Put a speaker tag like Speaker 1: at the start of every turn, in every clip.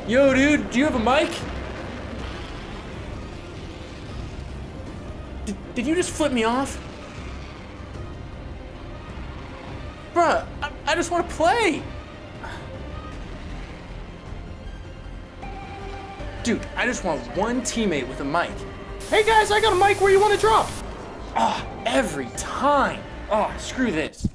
Speaker 1: Yo, dude, do you have a mic? Did you just flip me off? Bruh, I just want to play. Dude, I just want one teammate with a mic. Hey guys, I got a mic where you want to drop. Every time. Screw this.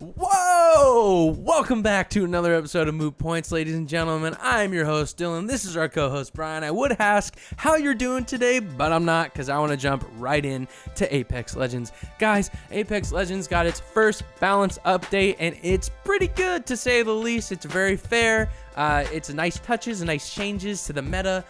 Speaker 1: Whoa! Welcome back to another episode of Moot Points, ladies and gentlemen. I'm your host, Dylan. This is our co-host, Brian. I would ask how you're doing today, but I'm not, because I want to jump right in to Apex Legends. Guys, Apex Legends got its first balance update, and it's pretty good, to say the least. It's very fair. It's nice touches and nice changes to the meta.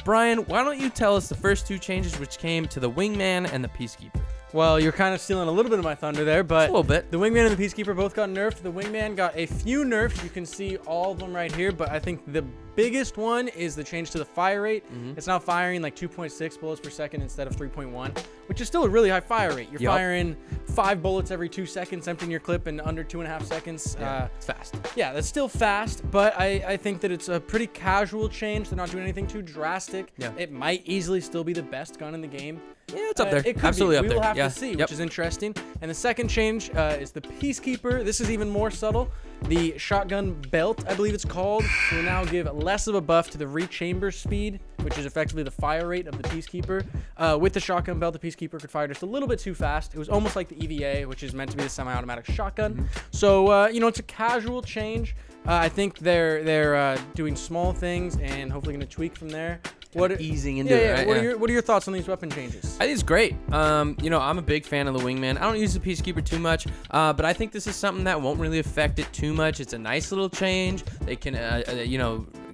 Speaker 1: Brian, why don't you tell us the first two changes which came to the Wingman and the Peacekeeper?
Speaker 2: Well, you're kind of stealing a little bit of my thunder there, but
Speaker 1: a little bit.
Speaker 2: The Wingman and the Peacekeeper both got nerfed. The Wingman got a few nerfs. You can see all of them right here, but I think the biggest one is the change to the fire rate. It's now firing like 2.6 bullets per second instead of 3.1, which is still a really high fire rate. You're firing 5 bullets every 2 seconds, emptying your clip in under 2.5 seconds.
Speaker 1: It's fast.
Speaker 2: Yeah, that's still fast, but I think that it's a pretty casual change. They're not doing anything too drastic.
Speaker 1: Yeah.
Speaker 2: It might easily still be the best gun in the game.
Speaker 1: Yeah, it's up there.
Speaker 2: It could
Speaker 1: Absolutely
Speaker 2: be.
Speaker 1: up
Speaker 2: We
Speaker 1: there.
Speaker 2: will have
Speaker 1: Yeah.
Speaker 2: to see, which is interesting. And the second change is the Peacekeeper. This is even more subtle. The shotgun belt, I believe it's called, will now give less of a buff to the rechamber speed, which is effectively the fire rate of the Peacekeeper. With the shotgun belt, the Peacekeeper could fire just a little bit too fast. It was almost like the EVA, which is meant to be the semi-automatic shotgun. So, it's a casual change. I think they're doing small things and hopefully going to tweak from there.
Speaker 1: Easing into it. Right?
Speaker 2: What are your thoughts on these weapon changes?
Speaker 1: I think it's great. I'm a big fan of the Wingman. I don't use the Peacekeeper too much, but I think this is something that won't really affect it too much. It's a nice little change. They can,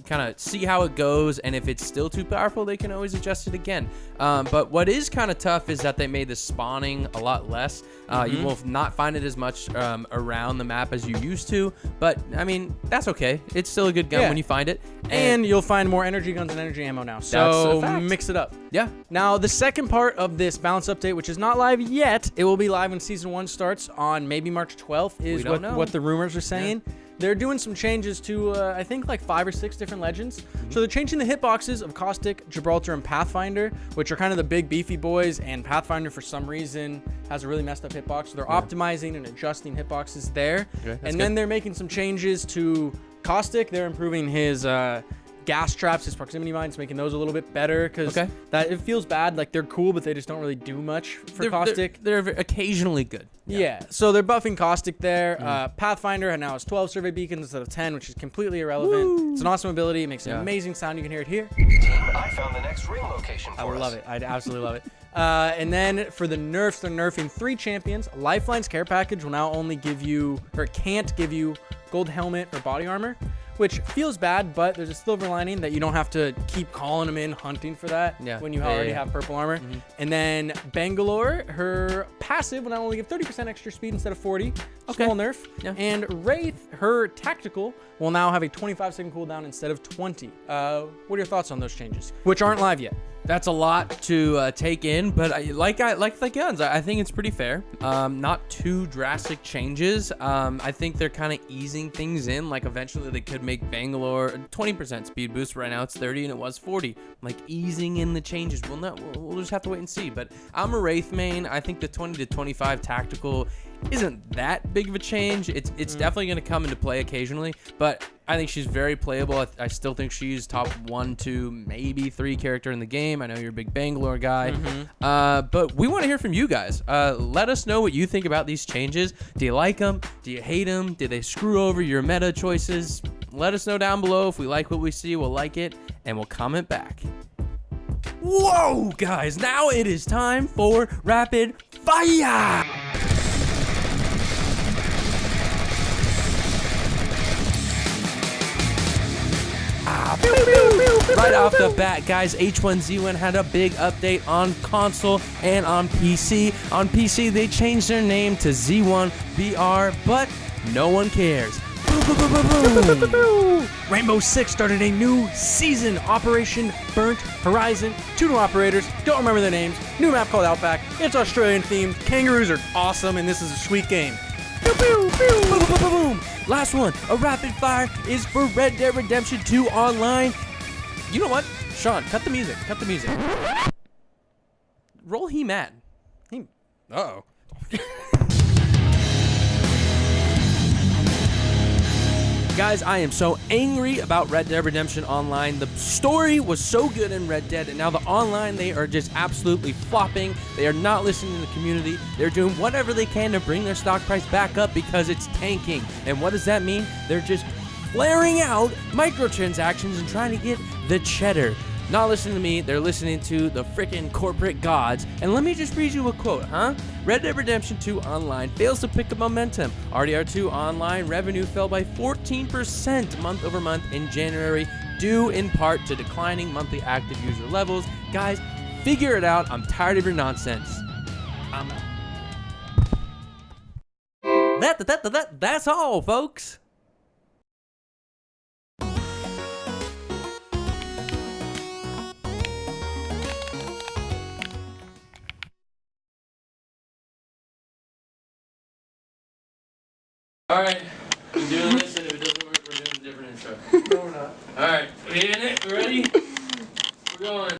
Speaker 1: kind of see how it goes, and if it's still too powerful, they can always adjust it again. But what is kind of tough is that they made the spawning a lot less. You will not find it as much around the map as you used to, but I mean, that's okay. It's still a good gun when you find it.
Speaker 2: And you'll find more energy guns and energy ammo now. So mix it up.
Speaker 1: Yeah.
Speaker 2: Now, the second part of this balance update, which is not live yet, it will be live when Season 1 starts on maybe March 12th, is what the rumors are saying. Yeah. They're doing some changes to, I think, like 5 or 6 different legends. So they're changing the hitboxes of Caustic, Gibraltar, and Pathfinder, which are kind of the big beefy boys, and Pathfinder, for some reason, has a really messed up hitbox. So they're optimizing and adjusting hitboxes there. Okay, and then they're making some changes to Caustic. They're improving his gas traps, his proximity mines, making those a little bit better, because that it feels bad. Like, they're cool, but they just don't really do much for Caustic.
Speaker 1: They're occasionally good.
Speaker 2: Yeah, so they're buffing Caustic there. Pathfinder now has 12 survey beacons instead of 10, which is completely irrelevant. Woo! It's an awesome ability. It makes an amazing sound. You can hear it here.
Speaker 3: I found the next ring location for us.
Speaker 2: I love it. I absolutely love it. And then for the nerfs, they're nerfing 3 champions. Lifeline's care package will now only give you, or can't give you, gold helmet or body armor, which feels bad, but there's a silver lining that you don't have to keep calling them in, hunting for that when you already have purple armor. And then Bangalore, her passive will now only give 30% extra speed instead of 40. Small nerf. Yeah. And Wraith, her tactical, will now have a 25-second cooldown instead of 20. What are your thoughts on those changes, which aren't live yet?
Speaker 1: That's a lot to take in, but I like the guns. I think it's pretty fair. Not too drastic changes. I think they're kind of easing things in. Like, eventually they could make Bangalore 20% speed boost. Right now it's 30 and it was 40. Like, easing in the changes. We'll just have to wait and see. But I'm a Wraith main. I think the 20 to 25 tactical isn't that big of a change. It's definitely going to come into play occasionally, but I think she's very playable. I still think she's top 1, 2, maybe 3 character in the game. I know you're a big Bangalore guy, but we want to hear from you guys. Let us know what you think about these changes. Do you like them? Do you hate them? Did they screw over your meta choices? Let us know down below. If we like what we see, we'll like it, and we'll comment back. Whoa, guys, now it is time for Rapid Fire! Right off the bat, guys, H1Z1 had a big update on console and on PC. On PC, they changed their name to Z1 VR, but no one cares.
Speaker 2: Rainbow Six started a new season, Operation Burnt Horizon. 2 new operators, don't remember their names. New map called Outback. It's Australian themed. Kangaroos are awesome, and this is a sweet game.
Speaker 1: Pew, pew, pew. Boom, boom, boom, boom. Last one, a rapid fire is for Red Dead Redemption 2 Online. You know what? Sean, cut the music. Cut the music. Roll he mad.
Speaker 2: Uh-oh.
Speaker 1: Guys, I am so angry about Red Dead Redemption Online. The story was so good in Red Dead, and now the online, they are just absolutely flopping. They are not listening to the community. They're doing whatever they can to bring their stock price back up because it's tanking. And what does that mean? They're just flaring out microtransactions and trying to get the cheddar. Not listening to me, they're listening to the frickin' corporate gods. And let me just read you a quote, huh? Red Dead Redemption 2 Online fails to pick up momentum. RDR2 Online revenue fell by 14% month over month in January, due in part to declining monthly active user levels. Guys, figure it out. I'm tired of your nonsense. I'm out. That's all, folks. All right, we're doing this, and if it doesn't work, we're doing a different intro. No, we're not. All right, we in it? We ready? We're going.